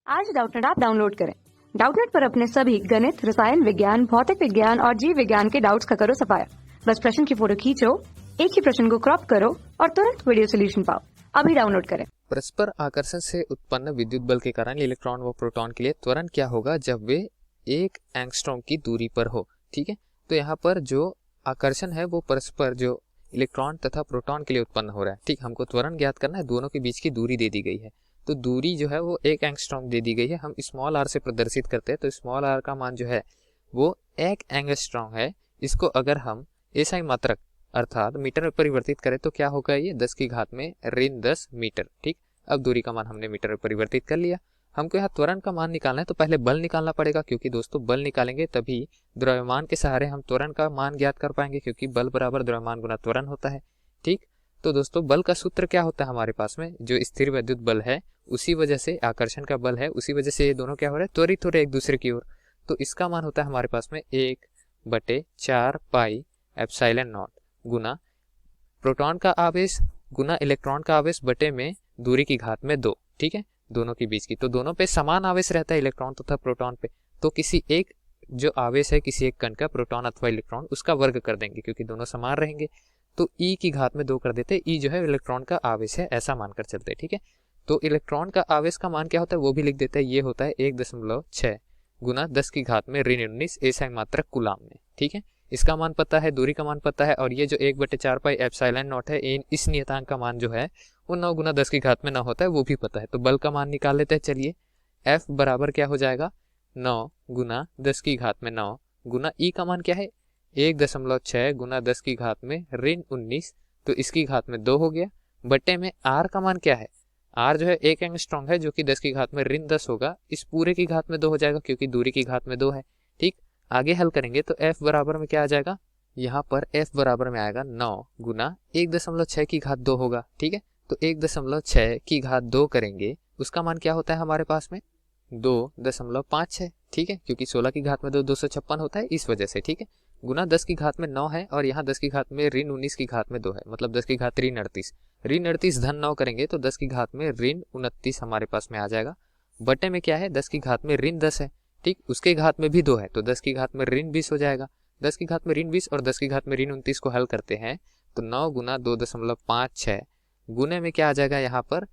आज Doubtnut app download करें। Doubtnut पर अपने सभी गणित, रसायन विज्ञान, भौतिक विज्ञान और जीव विज्ञान के डाउट्स का करो सफाया। बस प्रश्न की फोटो खींचो, एक ही प्रश्न को क्रॉप करो और तुरंत वीडियो सोल्यूशन पाओ। अभी डाउनलोड करें। परस्पर आकर्षण से उत्पन्न विद्युत बल के कारण इलेक्ट्रॉन व प्रोटॉन के लिए त्वरण क्या होगा जब वे 1 एंगस्ट्रॉम की दूरी पर हो। ठीक है, तो यहाँ पर जो आकर्षण है वो परस्पर जो इलेक्ट्रॉन तथा प्रोटॉन के लिए उत्पन्न हो रहा है। ठीक, हमको त्वरण ज्ञात करना है, दोनों के बीच की दूरी दे दी गई है। तो दूरी जो है वो 1 एंगस्ट्रॉम दे दी गई है, हम स्मॉल आर से प्रदर्शित करते हैं। तो स्मॉल आर का मान जो है वो 1 एंगस्ट्रॉम है। इसको अगर हम एसआई मात्रक अर्थात मीटर में परिवर्तित करें तो क्या होगा, ये 10 की घात में ऋण 10 मीटर। ठीक, अब दूरी का मान हमने मीटर में परिवर्तित कर लिया। हमको यहाँ त्वरण का मान निकालना है, तो पहले बल निकालना पड़ेगा, क्योंकि दोस्तों बल निकालेंगे तभी द्रव्यमान के सहारे हम त्वरण का मान ज्ञात कर पाएंगे, क्योंकि बल बराबर द्रव्यमान गुना त्वरण होता है। ठीक, तो दोस्तों बल का सूत्र क्या होता है हमारे पास में, जो स्थिर विद्युत बल है उसी वजह से आकर्षण का बल है, उसी वजह से ये दोनों क्या हो रहे हैं, त्वरित हो रहे एक दूसरे की ओर। तो इसका मान होता है हमारे पास में 1/4 pi epsilon not Guna proton का आवेश गुना इलेक्ट्रॉन का आवेश बटे में दूरी की घात में 2। ठीक है, दोनों की बीच की, तो दोनों पे समान आवेश रहता है इलेक्ट्रॉन तथा प्रोटॉन पे। तो किसी एक जो आवेश है किसी एक कण का, प्रोटॉन अथवा इलेक्ट्रॉन, उसका वर्ग कर देंगे क्योंकि दोनों समान रहेंगे। तो ई की घात में 2 कर देते, ई जो है इलेक्ट्रॉन का आवेश है, ऐसा मानकर चलते। ठीक है, तो इलेक्ट्रॉन का आवेश का मान क्या होता है वो भी लिख देते हैं, ये होता है 1.6 गुना 10 की घात में ऋण 19 एसआई मात्रक कूलाम में। ठीक है, इसका मान पता है, दूरी का मान पता है, और ये जो 1/4 पाई एप्सिलॉन नॉट है, इस नियतांक का मान जो है वो 9 गुना 10 की घात में 9 होता है, वो भी पता है। तो बल का मान निकाल लेते हैं। चलिए, F बराबर क्या हो जाएगा, 9 गुना 10 की घात में 9 गुना ई का मान क्या है 1.6 गुना 10 की घात में ऋण 19, तो इसकी घात में 2 हो गया, बटे में आर का मान क्या है, आर जो है 1 एंगस्ट्रॉम है, जो कि 10 की घात में ऋण 10 होगा, इस पूरे की घात में 2 हो जाएगा क्योंकि दूरी की घात में 2 है। ठीक, आगे हल करेंगे तो F बराबर में क्या आ जाएगा, यहाँ पर F बराबर में आएगा 9 गुना 1.6 की घात 2 होगा। ठीक है, तो 1.6 की घात 2 करेंगे, उसका मान क्या होता है हमारे पास में 2.56। ठीक है, क्योंकि 16 की घात में 2 256 होता है, इस वजह से। ठीक है, गुना 10 की घात में 9 है, और यहाँ 10 की घात में ऋण 19 की घात में 2 है, मतलब 10 की घात ऋण 38, ऋण 38 धन 9 करेंगे तो 10 की घात में ऋण 29 हमारे पास में आ जाएगा। बटे में क्या है, 10 की घात में ऋण 10 है। ठीक, उसके घात में भी 2 है, तो 10 की घात में ऋण 20 हो जाएगा। 10 की घात में ऋण 20 और 10 की घात में ऋण 29 को हल करते हैं तो 9 गुना 2.56 गुने में क्या आ जाएगा, यहाँ पर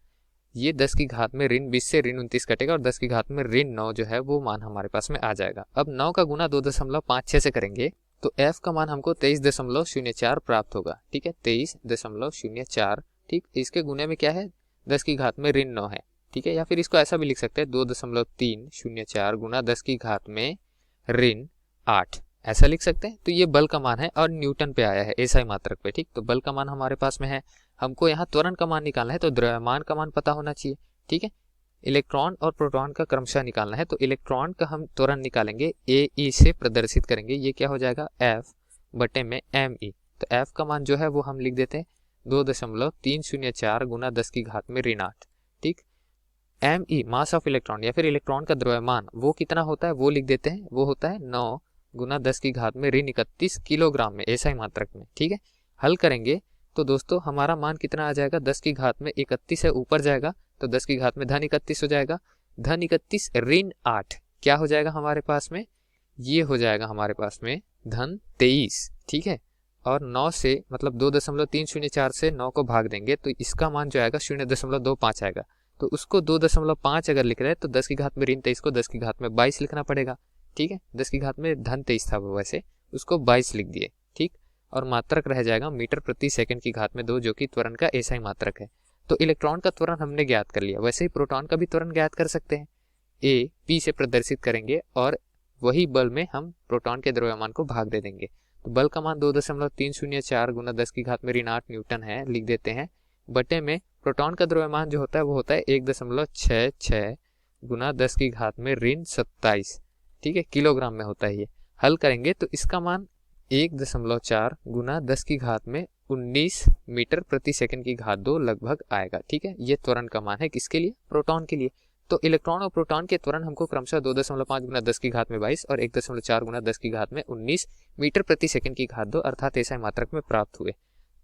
ये 10 की घात में ऋण 20 से ऋण 29 कटेगा, और 10 की घात में ऋण 9 जो है वो मान हमारे पास में आ जाएगा। अब 9 का गुना 2.56 से करेंगे तो F का मान हमको 23.04 प्राप्त होगा। ठीक है, 23.04। ठीक, इसके गुने में क्या है, 10 की घात में ऋण 9 है। ठीक है, या फिर इसको ऐसा भी लिख सकते हैं 2.304 गुना 10 की घात में ऋण 8, ऐसा लिख सकते हैं। तो ये बल का मान है और न्यूटन पे आया है, एसआई मात्रक पे। ठीक, तो बल का मान हमारे पास में है, हमको यहाँ त्वरण का मान निकालना है, तो द्रव्यमान का मान पता होना चाहिए। ठीक है, इलेक्ट्रॉन और प्रोटॉन का क्रमशः निकालना है, तो इलेक्ट्रॉन का हम त्वरण निकालेंगे, ए ई से प्रदर्शित करेंगे, ये क्या हो जाएगा F बटे में एम ई। तो F का मान जो है वो हम लिख देते हैं 2.304 गुना 10 की घात में ऋण 8। ठीक, M E mass of electron या फिर इलेक्ट्रॉन का द्रव्यमान वो कितना होता है वो लिख देते हैं, वो होता है 9 गुना 10 की घात में ऋण 31 किलोग्राम में, एसआई मात्रक में। ठीक है, हल करेंगे तो दोस्तों हमारा मान कितना आ जाएगा, 10 की घात में 31 है, ऊपर जाएगा तो 10 की घात में धन 31 हो जाएगा, धन 31 ऋण 8 क्या हो जाएगा हमारे पास में, ये हो जाएगा हमारे पास में धन 23। ठीक है, और 9 से मतलब 2.304 से 9 को भाग देंगे तो इसका मान जो आएगा 0.25 आएगा, तो उसको 2.5 अगर लिख रहे हैं तो 10 की घात में ऋण 23 को 10 की घात में 22 लिखना पड़ेगा। ठीक है, 10 की घात में धन 23 था वो, वैसे उसको 22 लिख दिए। ठीक, और मात्रक रह जाएगा मीटर प्रति सेकंड की घात में 2, जो कि त्वरण का एसआई मात्रक है। तो इलेक्ट्रॉन का त्वरण हमने ज्ञात कर लिया, वैसे ही प्रोटॉन का भी त्वरण ज्ञात कर सकते हैं, ए पी से प्रदर्शित करेंगे और वही बल में हम प्रोटॉन के द्रव्यमान को भाग दे देंगे। तो बल का मान 2.304 गुना 10 की घात में ऋण 8 न्यूटन है, लिख देते हैं, बटे में प्रोटॉन का द्रव्यमान जो होता है वो होता है 1.66 गुना 10 की घात में ऋण 27। ठीक है, किलोग्राम में होता है ये। हल करेंगे तो इसका मान 1.4 गुना 10 की घात में 19 मीटर प्रति सेकंड की घात 2 लगभग आएगा। ठीक है, ये त्वरण का मान है, किसके लिए, प्रोटॉन के लिए। तो इलेक्ट्रॉन और प्रोटॉन के त्वरण हमको क्रमशः 2.5 गुना 10 की घात में 22 और 1.4 गुना 10 की घात में 19 मीटर प्रति सेकंड की घात 2 अर्थात एसआई मात्रक में प्राप्त हुए।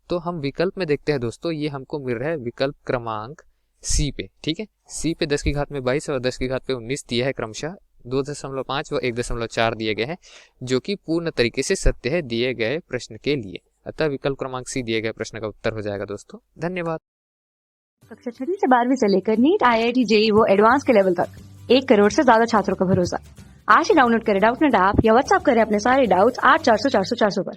तो हम विकल्प में देखते हैं दोस्तों, ये हमको मिल रहा है विकल्प क्रमांक सी पे, ठीक है। सी पे 10 की घात में 22 और 10 की घात पे 19 दिया है क्रमशः, 2.5 व 1.4 दिए गए हैं, जो कि पूर्ण तरीके से सत्य है दिए गए प्रश्न के लिए। अतः विकल्प क्रमांक सी दिए गए प्रश्न का उत्तर हो जाएगा दोस्तों। धन्यवाद। कक्षा 6 से 12वीं से लेकर नीट, IIT, JEE वो एडवांस के लेवल तक 1 करोड़ से ज्यादा छात्रों का भरोसा। आज ही डाउनलोड करें डाउटनेट ऐप या व्हाट्सएप करें अपने सारे डाउट्स 8400 400 400 पर।